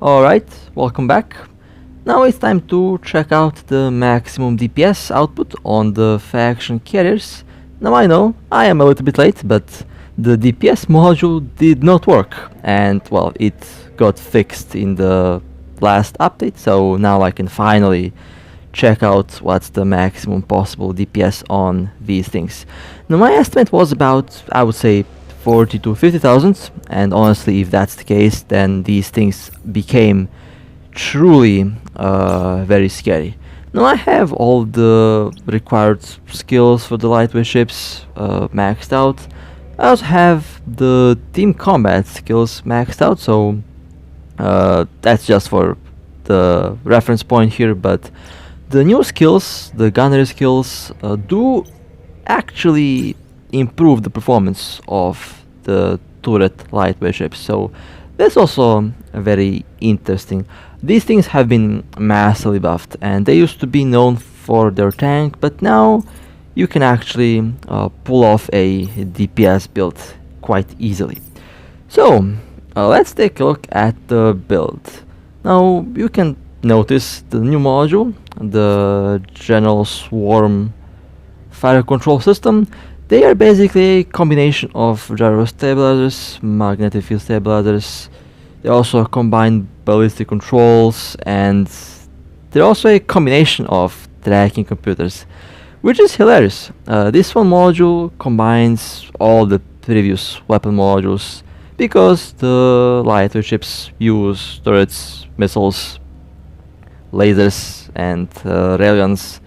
Alright, welcome back. Now it's time to check out the maximum DPS output on the faction carriers. Now I know I am a little bit late, but the DPS module did not work, and well, it got fixed in the last update, so now I can finally check out what's the maximum possible DPS on these things. Now my estimate was about, I would say, 40 to 50,000, and honestly, if that's the case, then these things became truly very scary. Now I have all the required skills for the lightweight ships maxed out. I also have the team combat skills maxed out, so that's just for the reference point here, but the new skills, the gunnery skills, do actually improve the performance of the turret lightweight ships, so that's also very interesting. These things have been massively buffed, and they used to be known for their tank, but now you can actually pull off a DPS build quite easily. So let's take a look at the build. Now you can notice the new module, the General Swarm fire control system. They are basically a combination of gyro stabilizers, magnetic field stabilizers. They also combine ballistic controls, and they're also a combination of tracking computers, which is hilarious. This one module combines all the previous weapon modules because the lightweight ships use turrets, missiles, lasers, and railguns,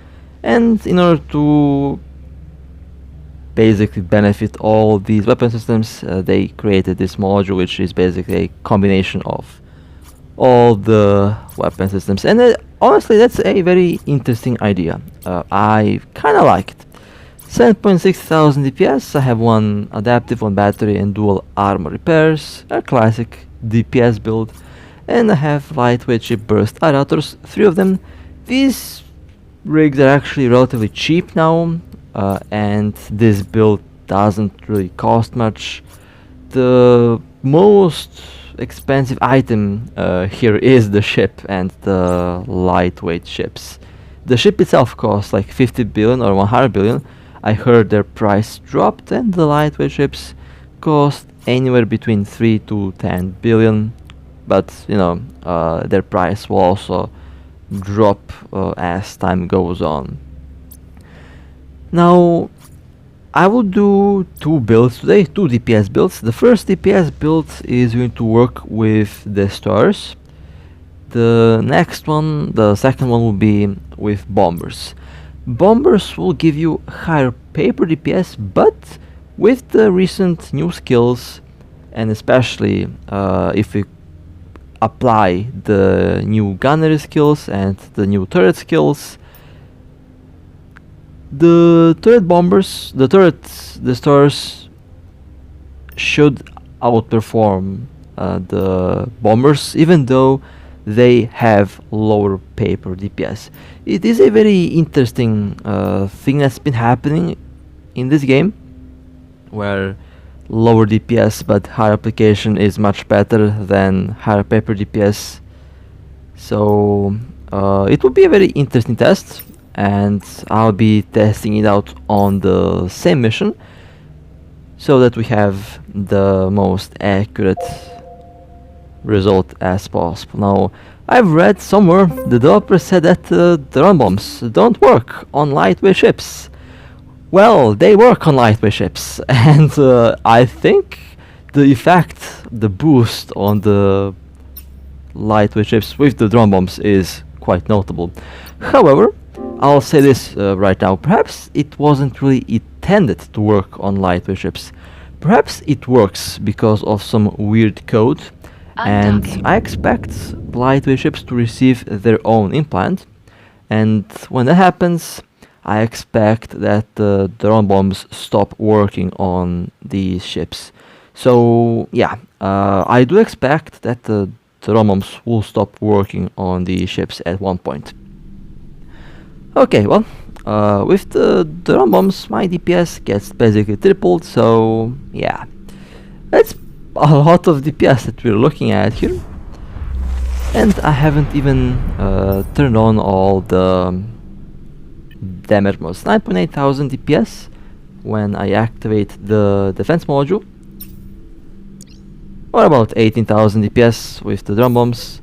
and in order to basically benefit all these weapon systems, they created this module, which is basically a combination of all the weapon systems. And honestly, that's a very interesting idea. I kind of like it. 7.6 thousand DPS. I have one adaptive, one battery, and dual armor repairs. A classic DPS build. And I have lightweight ship burst aerators, 3 of them. These rigs are actually relatively cheap now, and this build doesn't really cost much. The most expensive item here is the ship and the lightweight ships. The ship itself costs like 50 billion or 100 billion. I heard their price dropped, and the lightweight ships cost anywhere between 3 to 10 billion, but you know, their price will also drop as time goes on. Now I will do 2 builds today, 2 DPS builds. The first DPS build is going to work with the stars. The next one, the second one, will be with bombers. Bombers will give you higher paper DPS, but with the recent new skills, and especially if we apply the new gunnery skills and the new turret skills, the stars should outperform the bombers, even though they have lower paper DPS. It is a very interesting thing that's been happening in this game, where lower DPS but higher application is much better than higher paper DPS. So it will be a very interesting test, and I'll be testing it out on the same mission so that we have the most accurate result as possible. Now, I've read somewhere the developer said that the run bombs don't work on lightweight ships. Well, they work on lightweight ships, and I think the effect, the boost on the lightweight ships with the drone bombs is quite notable. However, I'll say this right now, perhaps it wasn't really intended to work on lightweight ships. Perhaps it works because of some weird code, and I expect lightweight ships to receive their own implant, and when that happens, I expect that the drone bombs stop working on these ships. So yeah, I do expect that the drone bombs will stop working on these ships at one point. Okay, well, with the drone bombs, my DPS gets basically tripled, so yeah, that's a lot of DPS that we're looking at here. And I haven't even turned on all the damage modes. 9.8 thousand DPS when I activate the defense module, or about 18,000 DPS with the drum bombs,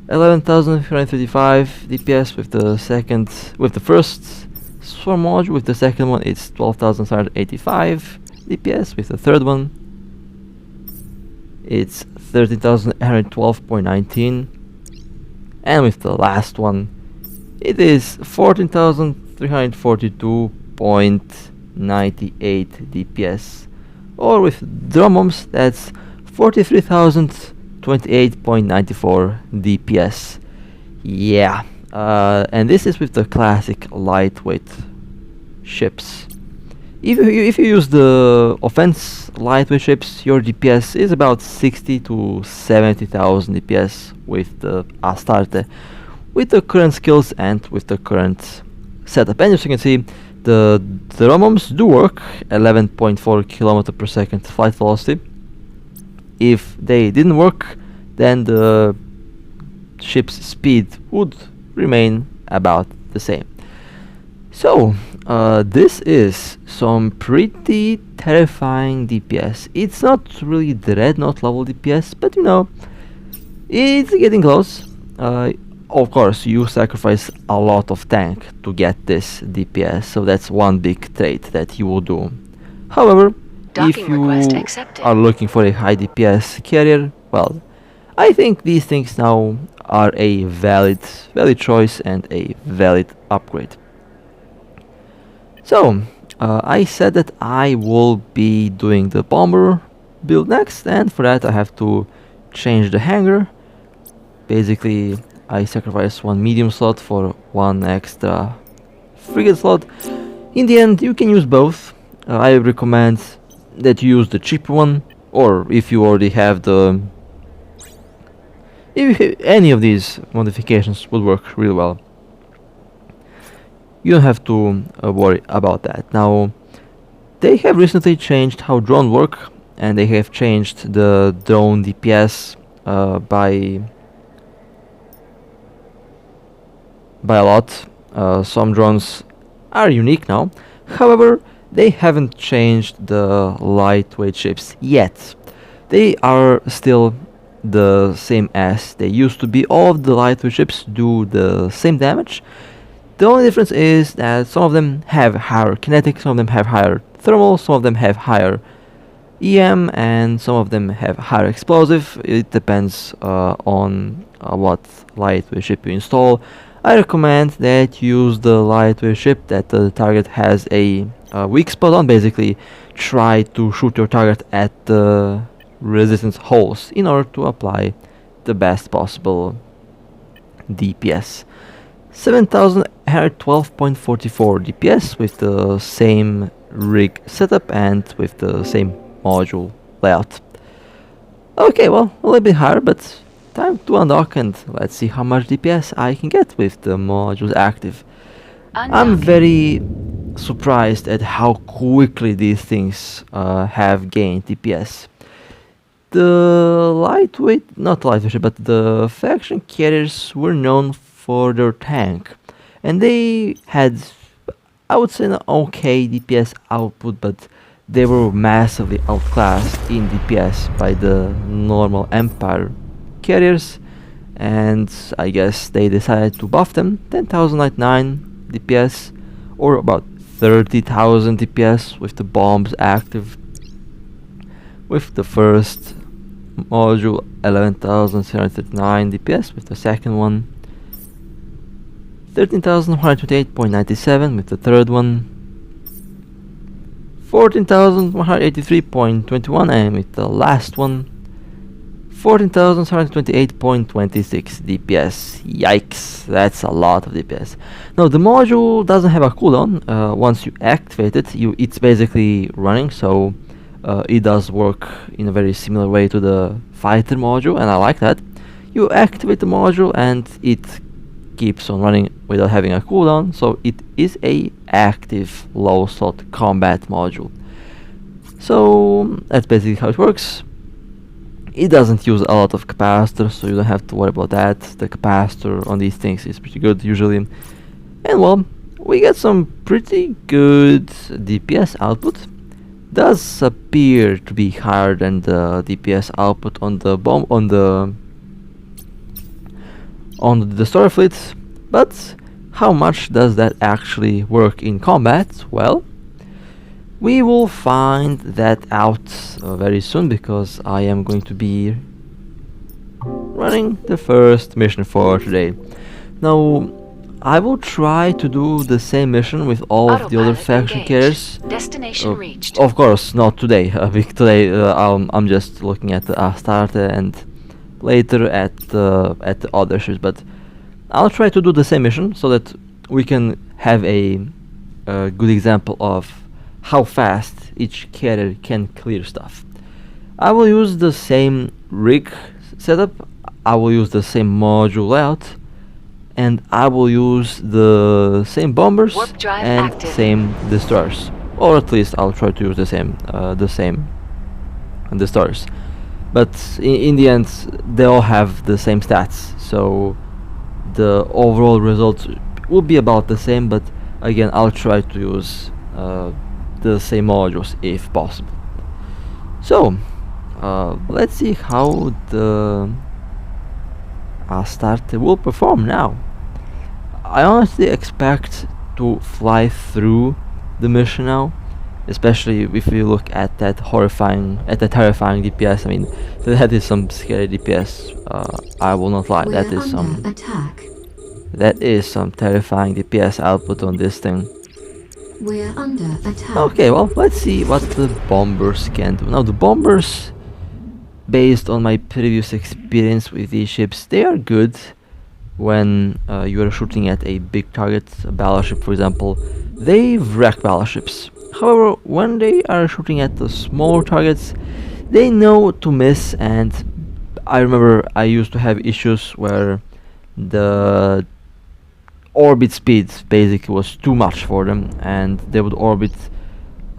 11,335 DPS with the first swarm module. With the second one it's 12,385 DPS. With the third one it's 13,812.19, and with the last one it is 14,342.98 DPS, or with drum bombs that's 43,028.94 DPS. Yeah, and this is with the classic lightweight ships. If you use the offense lightweight ships, your DPS is about 60 to 70,000 DPS with the Astarte, with the current skills and with the current setup. And as you can see, the drum bombs do work, 11.4 km per second flight velocity. If they didn't work, then the ship's speed would remain about the same. So, this is some pretty terrifying DPS. It's not really dreadnought level DPS, but you know, it's getting close. Of course, you sacrifice a lot of tank to get this DPS, so that's one big trait that you will do. However, if you are looking for a high DPS carrier, well, I think these things now are a valid choice and a valid upgrade. So, I said that I will be doing the bomber build next, and for that I have to change the hangar. Basically, I sacrifice one medium slot for one extra frigate slot. In the end, you can use both. I recommend that you use the cheaper one, or if you already have the... any of these modifications would work really well. You don't have to worry about that. Now, they have recently changed how drones work, and they have changed the drone DPS by a lot. Some drones are unique now. However, they haven't changed the lightweight ships yet. They are still the same as they used to be. All of the lightweight ships do the same damage. The only difference is that some of them have higher kinetic, some of them have higher thermal, some of them have higher EM, and some of them have higher explosive. It depends on what lightweight ship you install. I recommend that you use the lightweight ship that the target has a weak spot on. Basically, try to shoot your target at the resistance holes in order to apply the best possible DPS. 7,812.44 DPS with the same rig setup and with the same module layout. Okay, well, a little bit higher, but time to undock and let's see how much DPS I can get with the modules active. I'm very surprised at how quickly these things have gained DPS. The not lightweight, but the faction carriers were known for their tank, and they had, I would say, an okay DPS output, but they were massively outclassed in DPS by the normal Empire carriers, and I guess they decided to buff them. 10,099 DPS, or about 30,000 DPS with the bombs active. With the first module, 11,739 DPS with the second one, 13,128.97 with the third one, 14,183.21, and with the last one, 14,728.26 DPS. Yikes, that's a lot of DPS. Now, the module doesn't have a cooldown. Once you activate it, it's basically running, so it does work in a very similar way to the fighter module, and I like that. You activate the module and it keeps on running without having a cooldown, so it is a active low slot combat module. So that's basically how it works. It doesn't use a lot of capacitor, so you don't have to worry about that. The capacitor on these things is pretty good usually. And well, we get some pretty good DPS output. Does appear to be higher than the DPS output on the destroyer fleet, but how much does that actually work in combat? Well, we will find that out very soon, because I am going to be running the first mission for today. Now, I will try to do the same mission with all of the other faction carriers. Destination reached. Of course, not today. Today I'm just looking at the Astarte and later at the other ships, but I'll try to do the same mission so that we can have a good example of how fast each carrier can clear stuff. I will use the same rig setup, I will use the same module layout, and I will use the same bombers Warp drive and active. same destroyers, or at least I'll try to use the same destroyers. But in the end, they all have the same stats, so the overall result will be about the same. But again, I'll try to use the same modules if possible. So let's see how the Astarte will perform now. I honestly expect to fly through the mission now, especially if you look at that terrifying DPS. I mean, that is some scary DPS. I will not lie. That is some terrifying DPS output on this thing. We're under attack. Okay, well, let's see what the bombers can do. Now, the bombers, based on my previous experience with these ships, they are good when you are shooting at a big target, a battleship for example. They wreck battleships. However, when they are shooting at the smaller targets, they know to miss, and I remember I used to have issues where the orbit speed basically was too much for them, and they would orbit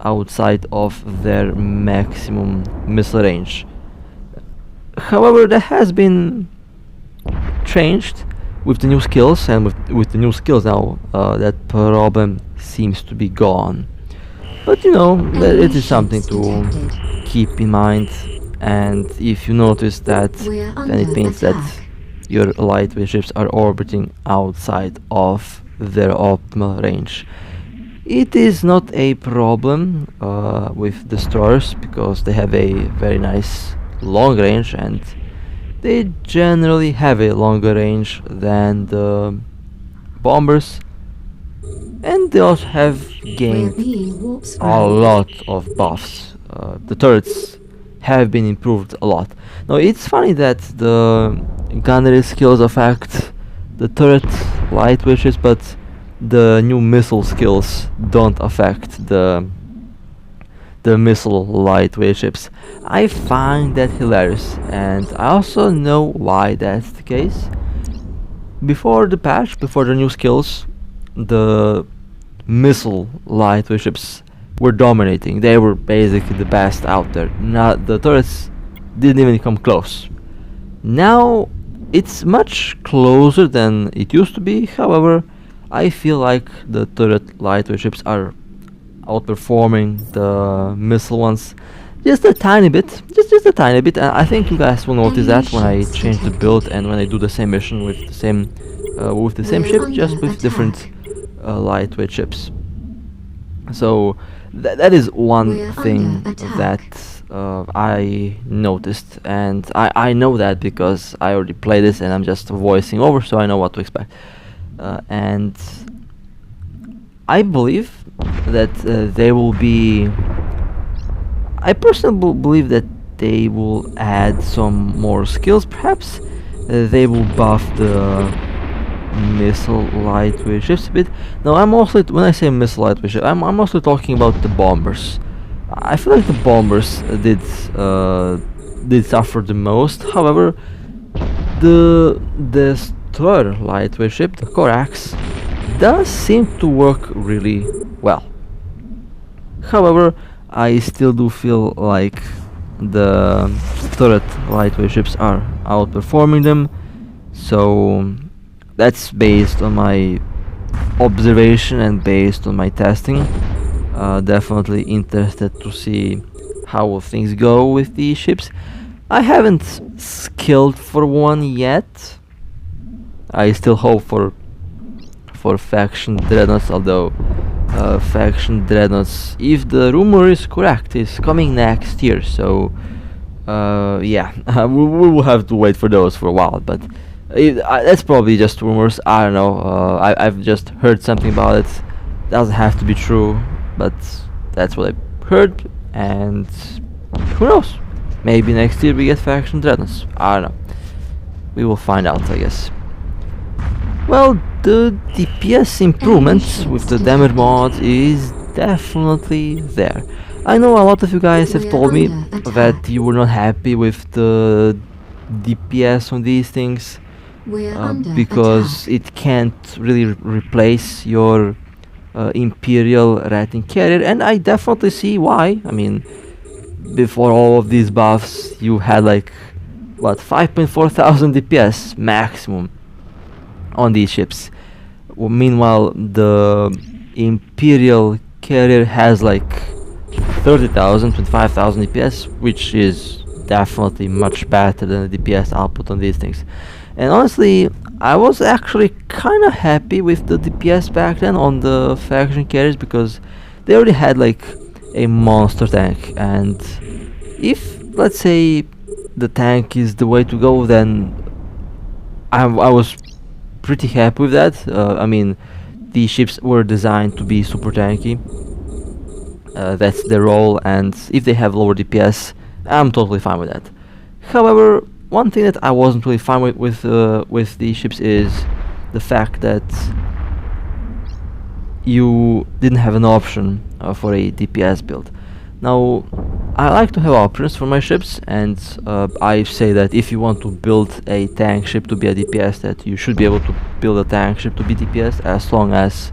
outside of their maximum missile range. However, that has been changed with the new skills, and with the new skills now, that problem seems to be gone. But you know, it is something to keep in mind, and if you notice that, then it means that your lightweight ships are orbiting outside of their optimal range. It is not a problem with destroyers, because they have a very nice long range, and they generally have a longer range than the bombers, and they also have gained a lot of buffs. The turrets have been improved a lot. Now, it's funny that the gunnery skills affect the turret lightweight ships, but the new missile skills don't affect the missile lightweight ships. I find that hilarious, and I also know why that's the case. Before the patch, before the new skills, the missile lightweight ships were dominating. They were basically the best out there. Not the turrets didn't even come close. Now it's much closer than it used to be. However, I feel like the turret lightweight ships are outperforming the missile ones just a tiny bit, just a tiny bit, and I think you guys will notice that when I change the build and when I do the same mission with the same ship, just with different lightweight ships. So that is one thing that I noticed, and I know that because I already played this and I'm just voicing over, so I know what to expect. And I believe that they will be... I personally believe that they will add some more skills. Perhaps they will buff the missile lightweight ships a bit. Now, I'm mostly, when I say missile lightweight ship, I'm mostly talking about the bombers. I feel like the bombers did suffer the most. However, the destroyer lightweight ship, the Corax, does seem to work really well. However, I still do feel like the turret lightweight ships are outperforming them. So that's based on my observation and based on my testing. Definitely interested to see how things go with these ships. I haven't skilled for one yet. I still hope for faction dreadnoughts, although faction dreadnoughts, if the rumor is correct, is coming next year. So yeah, we will have to wait for those for a while. But that's probably just rumors. I don't know. I've just heard something about it. Doesn't have to be true, but that's what I heard. And who knows? Maybe next year we get faction dreadnoughts. I don't know. We will find out, I guess. Well, the DPS improvement with the damage mod is definitely there. I know a lot of you guys have told me that you were not happy with the DPS on these things because it can't really replace your Imperial Rating Carrier, and I definitely see why. I mean, before all of these buffs, you had like, what, 5,400 DPS maximum on these ships. Meanwhile, the Imperial Carrier has like 30,000, 25,000 DPS, which is definitely much better than the DPS output on these things. And honestly, I was actually kind of happy with the DPS back then on the faction carriers because they already had like a monster tank, and if, let's say, the tank is the way to go, then I was pretty happy with that. I mean, these ships were designed to be super tanky. That's their role, and if they have lower DPS, I'm totally fine with that. However, one thing that I wasn't really fine with these ships is the fact that you didn't have an option for a DPS build. Now, I like to have options for my ships, and I say that if you want to build a tank ship to be a DPS, that you should be able to build a tank ship to be DPS as long as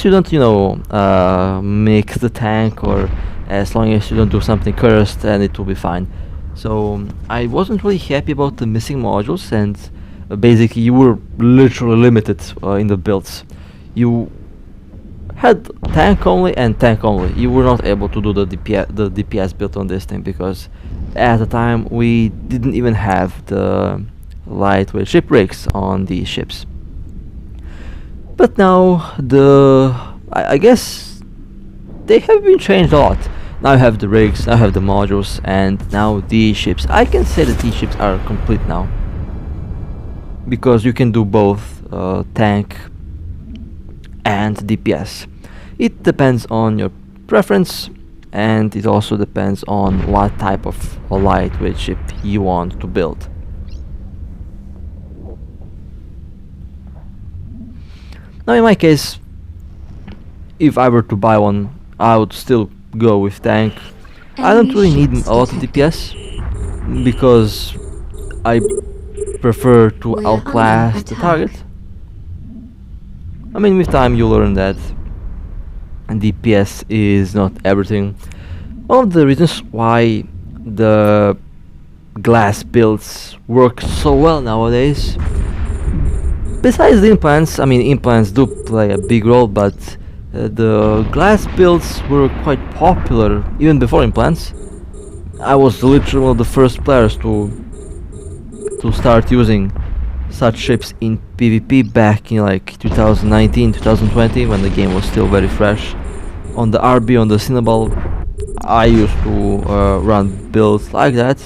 you don't, you know, mix the tank, or as long as you don't do something cursed, and it will be fine. So I wasn't really happy about the missing modules, and basically you were literally limited in the builds. You had tank only and tank only. You were not able to do the DPS build on this thing because at the time we didn't even have the lightweight ship rigs on these ships. But now I guess they have been changed a lot. Now I have the rigs, now I have the modules, and now these ships. I can say that these ships are complete now because you can do both tank and DPS. It depends on your preference, and it also depends on what type of a lightweight ship you want to build. Now in my case, if I were to buy one, I would still go with tank. I don't really need a lot of DPS because I prefer to outlast the target. I mean, with time you learn that DPS is not everything. One of the reasons why the glass builds work so well nowadays, besides the implants, I mean, implants do play a big role, but the glass builds were quite popular even before implants. I was literally one of the first players to start using such ships in PvP back in like 2019, 2020, when the game was still very fresh. On the RB, on the Cinnaball, I used to run builds like that,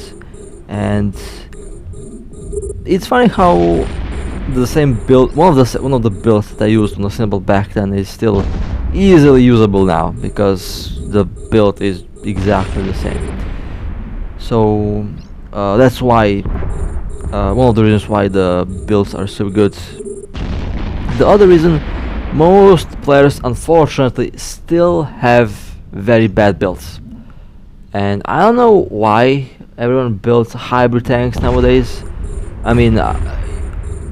and it's funny how the same build, one of the builds that I used on the Cinnaball back then is still easily usable now because the build is exactly the same. So that's why one of the reasons why the builds are so good. The other reason, most players unfortunately still have very bad builds, and I don't know why everyone builds hybrid tanks nowadays. I mean,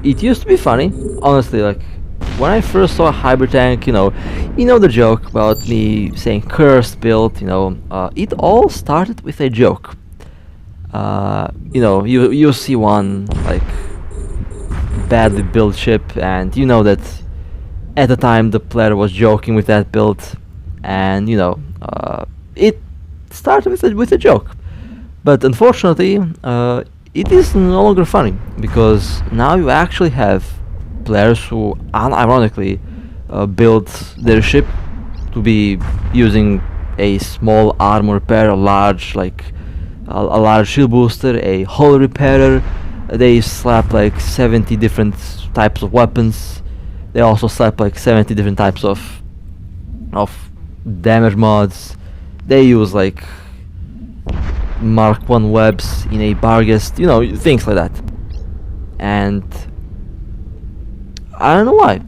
it used to be funny, honestly. Like when I first saw a hybrid tank, you know the joke about me saying cursed build. It all started with a joke. you know, you see one like badly built ship, and you know that at the time the player was joking with that build, and you know, it started with a joke. But unfortunately, it is no longer funny, because now you actually have players who unironically build their ship to be using a small armor repair, a large a large shield booster, a hull repairer. They slap like 70 different types of weapons. They also slap like 70 different types of damage mods. They use like Mark 1 webs in a Barghest, you know, things like that. And I don't know why.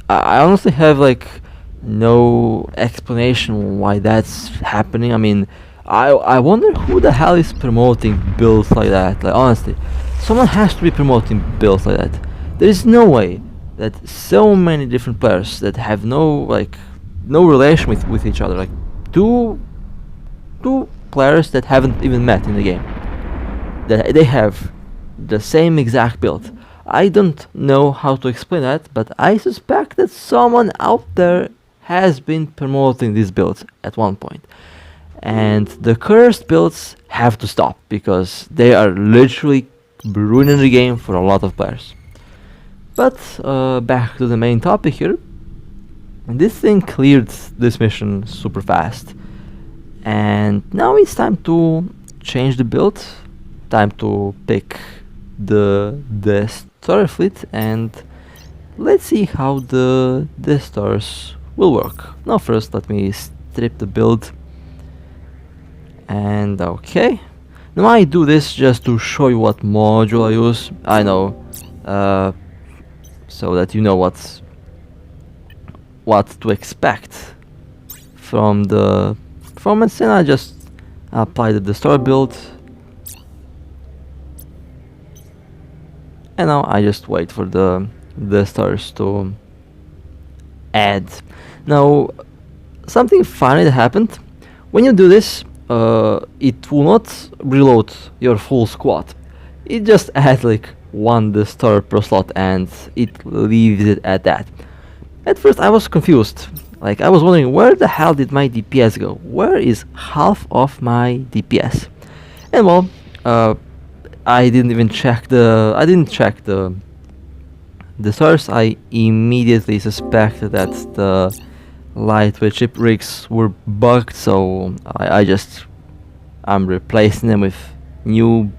I honestly have like no explanation why that's happening. I mean, I wonder who the hell is promoting builds like that. Like honestly, someone has to be promoting builds like that. There is no way that so many different players that have no relation with each other, like two players that haven't even met in the game, that they have the same exact build. I don't know how to explain that, but I suspect that someone out there has been promoting these builds at one point. And the cursed builds have to stop, because they are literally ruining the game for a lot of players. But back to the main topic here. This thing cleared this mission super fast. And now it's time to change the build. Time to pick the destroyer fleet, and let's see how the destroyers will work. Now first let me strip the build. And okay. Now I do this just to show you what module I use. I know, so that you know what to expect from the performance, and I just apply the destroyer build. And now I just wait for the destroyers to add. Now, something funny that happened. When you do this, it will not reload your full squad. It just adds like one destroyer per slot, and it leaves it at that. At first I was confused. Like, I was wondering, where the hell did my DPS go? Where is half of my DPS? And well, I didn't check the source. I immediately suspected that the lightweight ship rigs were bugged, so I'm replacing them with new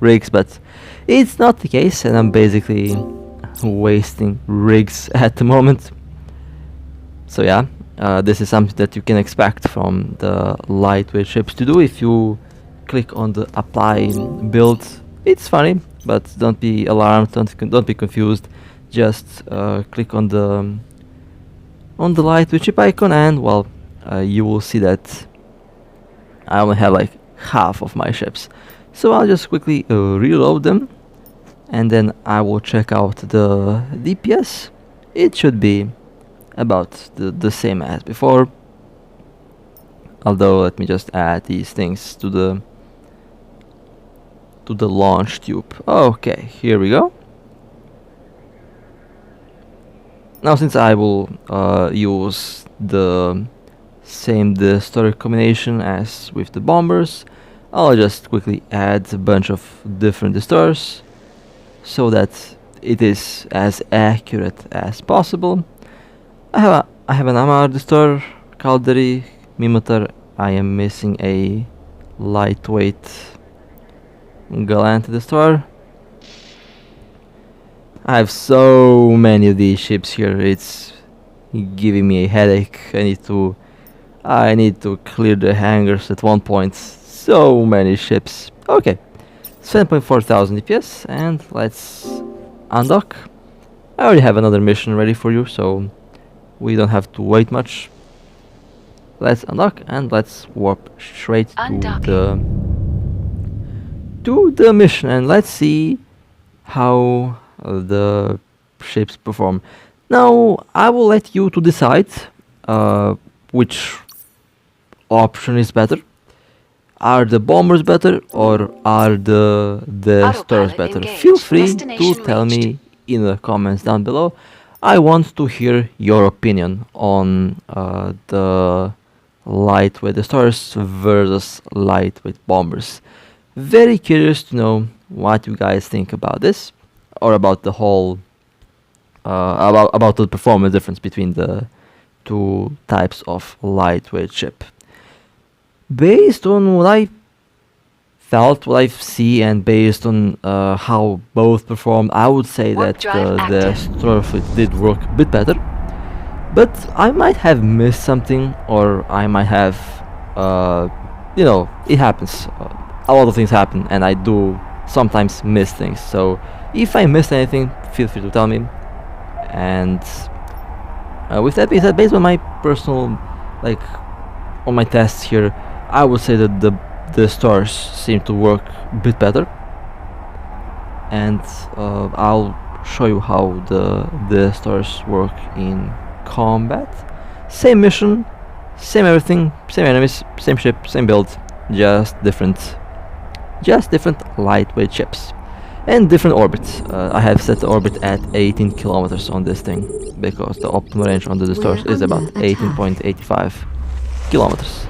rigs, but it's not the case, and I'm basically wasting rigs at the moment. So yeah, this is something that you can expect from the lightweight ships to do if you click on the apply build. It's funny, but don't be alarmed, don't be confused. Just click on the lightweight ship icon, and well, you will see that I only have like half of my ships. So I'll just quickly reload them, and then I will check out the DPS. It should be about the same as before, although let me just add these things to the launch tube. Okay, here we go. Now since I will use the same destroyer combination as with the bombers, I'll just quickly add a bunch of different destroyers so that it is as accurate as possible. I have an Amar destroyer, Caldari, Mimitar. I am missing a lightweight Gallant destroyer. I have so many of these ships here, it's giving me a headache. I need to clear the hangars at one point. So many ships. Okay, 7,400 DPS, and let's undock. I already have another mission ready for you, so we don't have to wait much. Let's undock and let's warp straight to the mission, and let's see how the ships perform. Now I will let you to decide which option is better. Are the bombers better or are the stars Autopilot better? engaged. Feel free to Destination tell reached. me in the comments down below. I want to hear your opinion on the lightweight stars versus lightweight bombers. Very curious to know what you guys think about this, or about the whole about the performance difference between the two types of lightweight ship. Based on what I felt, what I see, and based on how both performed, I would say Warp that drive the active. Starfleet did work a bit better. But I might have missed something, or I might have, it happens. A lot of things happen, and I do sometimes miss things. So if I missed anything, feel free to tell me. And with that being said, based on my personal, like, on my tests here, I would say that the stars seem to work a bit better. And I'll show you how the stars work in combat. Same mission, same everything, same enemies, same ship, same build, just different lightweight ships and different orbits. I have set the orbit at 18 kilometers on this thing because the optimal range on the stars is about 18.85 kilometers.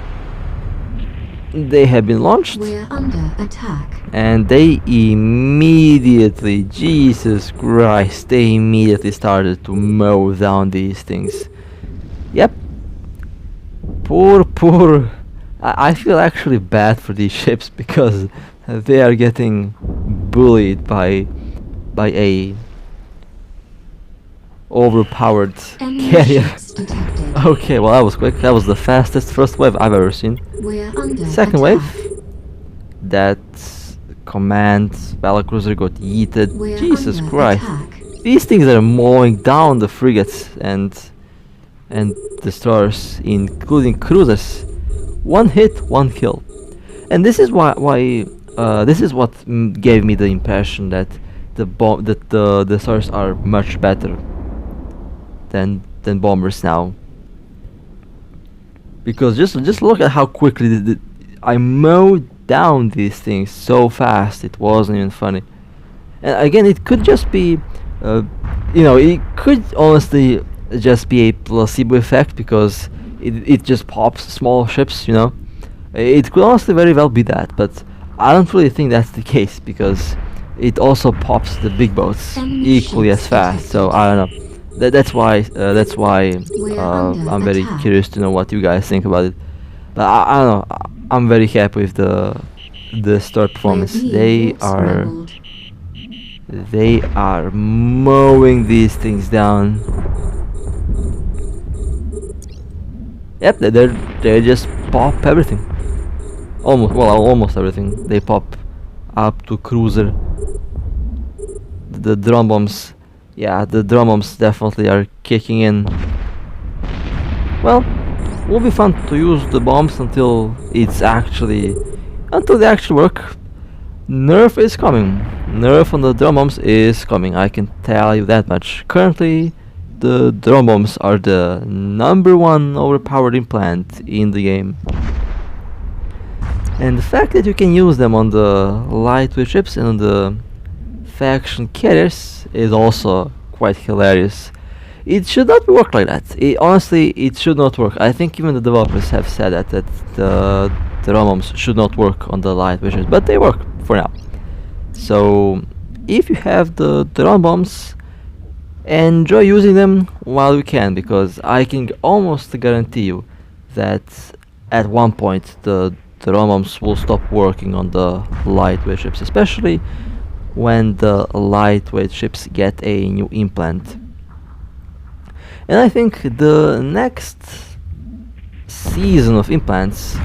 They have been launched We're under attack. and they immediately, Jesus Christ, they immediately started to mow down these things. Yep. Poor. I feel actually bad for these ships because they are getting bullied by a overpowered Enemy carrier. ships detected. Okay, well that was quick. That was the fastest first wave I've ever seen. We're under Second attack. wave, that command battlecruiser got yeeted. We're Jesus under Christ. attack. These things are mowing down the frigates and destroyers, including cruisers. One hit, one kill. And this is why this is what gave me the impression that the stars are much better than bombers now. Because just look at how quickly I mowed down these things so fast. It wasn't even funny. And again, it could just be, it could honestly just be a placebo effect because it just pops small ships. It could honestly very well be that, but I don't really think that's the case because it also pops the big boats Enemy equally as ships fast. So I don't know. That's why We're under I'm very attack. curious to know what you guys think about it. But I don't know. I'm very happy with the star performance. We're being scrambled. They are mowing these things down. Yep, they just pop everything. Almost everything. They pop up to cruiser. The drum bombs, yeah, the drum bombs definitely are kicking in. Well, will be fun to use the bombs until they actually work. Nerf is coming. Nerf on the drum bombs is coming. I can tell you that much. Currently, the drum bombs are the #1 overpowered implant in the game. And the fact that you can use them on the lightweight ships and on the faction carriers is also quite hilarious. It should not work like that. Honestly, it should not work. I think even the developers have said that the drum bombs should not work on the lightweight ships, but they work for now. So if you have the drum bombs, enjoy using them while you can, because I can almost guarantee you that at one point the drum bombs will stop working on the lightweight ships, especially when the lightweight ships get a new implant. And I think the next season of implants,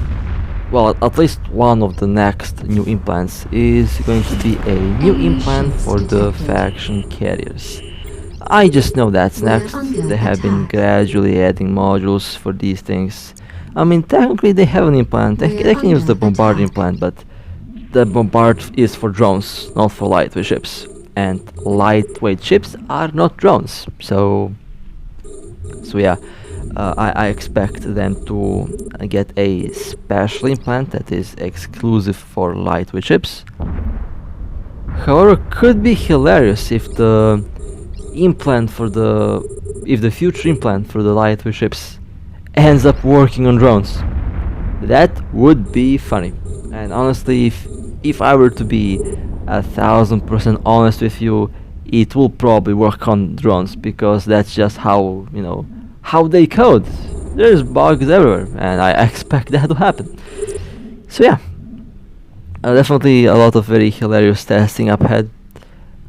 well, at least one of the next new implants is going to be a new implant for the faction carriers. I just know that's next. They have been gradually adding modules for these things. I mean, technically they have an implant. They can use the Bombard implant, but the Bombard is for drones, not for lightweight ships. And lightweight ships are not drones. So yeah. I expect them to get a special implant that is exclusive for lightweight ships. However, could be hilarious if the future implant for the lightweight ships ends up working on drones. That would be funny. And honestly, if I were to be 1,000% honest with you, it will probably work on drones because that's just how how they code. There's bugs everywhere, and I expect that to happen. So yeah, definitely a lot of very hilarious testing up ahead.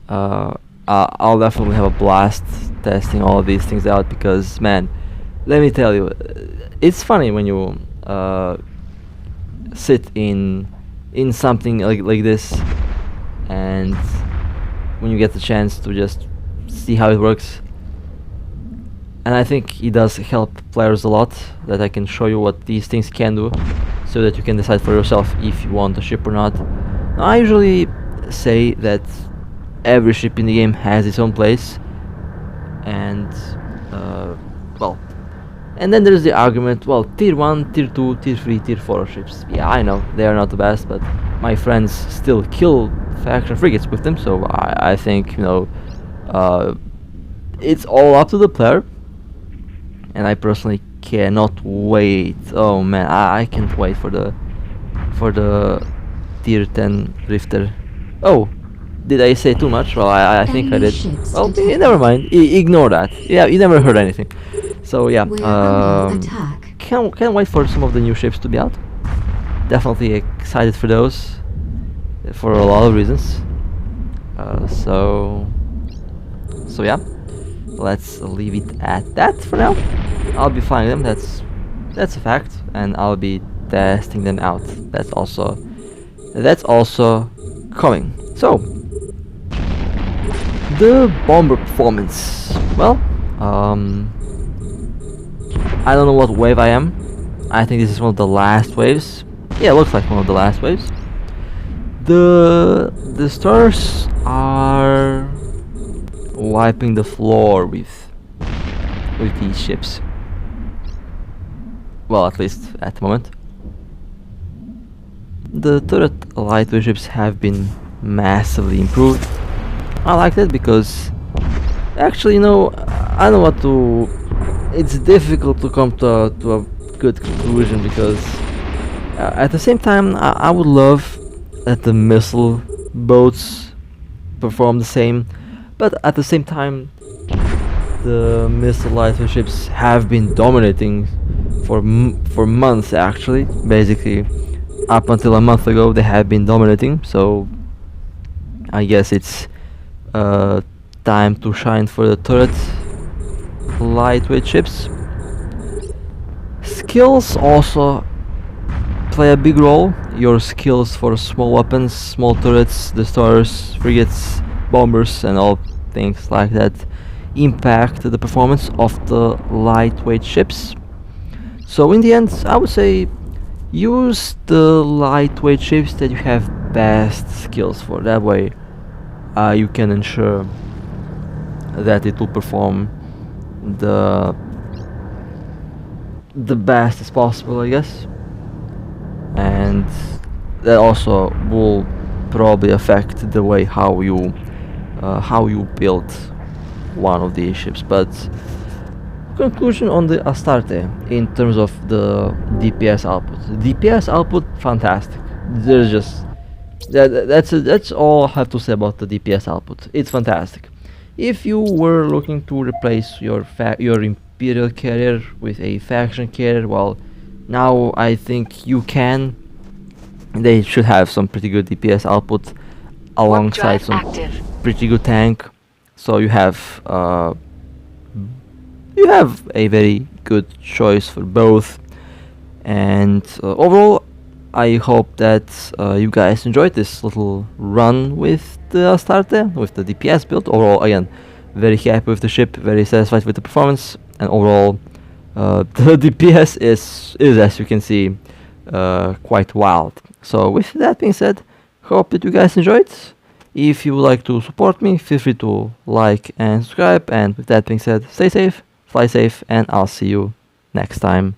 I'll definitely have a blast testing all of these things out because, man, let me tell you, it's funny when you sit in something like this, and when you get the chance to just see how it works. And I think it does help players a lot that I can show you what these things can do, so that you can decide for yourself if you want a ship or not. Now, I usually say that every ship in the game has its own place, and well, and then there's the argument, well, tier 1, tier 2, tier 3, tier 4 ships. Yeah, I know, they are not the best, but my friends still kill faction frigates with them, so I think, it's all up to the player. And I personally cannot wait. Oh man, I can't wait for the tier 10 Rifter. Oh, did I say too much? Well, I think I Enemy did. ships Well, detected. never mind. Ignore that. Yeah, you never heard anything. So yeah, We are under attack. can't wait for some of the new ships to be out. Definitely excited for those, for a lot of reasons. So yeah, let's leave it at that for now. I'll be flying them, that's a fact, and I'll be testing them out. That's also coming. So the bomber performance. Well, I don't know what wave I am. I think this is one of the last waves. Yeah, it looks like one of the last waves. The stars are wiping the floor with these ships. Well, at least at the moment. The turret lightweight ships have been massively improved. I like that because actually, I don't know what to. It's difficult to come to a good conclusion because at the same time, I would love that the missile boats perform the same, but at the same time, the missile lightweight ships have been dominating for months actually. Basically, up until a month ago, they have been dominating. So I guess it's time to shine for the turret lightweight ships. Skills also play a big role. Your skills for small weapons, small turrets, destroyers, frigates, bombers, and all things like that impact the performance of the lightweight ships. So in the end, I would say use the lightweight ships that you have best skills for. That way you can ensure that it will perform the best as possible, I guess. And that also will probably affect the way how you build one of these ships. But conclusion on the Astarte in terms of the DPS output. DPS output, fantastic. There's just that's all I have to say about the DPS output. It's fantastic. If you were looking to replace your Imperial carrier with a faction carrier, well, now I think you can. They should have some pretty good DPS output alongside some pretty good tank. So you have a very good choice for both. And overall, I hope that you guys enjoyed this little run with the Astarte, with the DPS build. Overall, again, very happy with the ship, very satisfied with the performance, and overall, the DPS is as you can see, quite wild. So with that being said, hope that you guys enjoyed. If you would like to support me, feel free to like and subscribe. And with that being said, stay safe, fly safe, and I'll see you next time.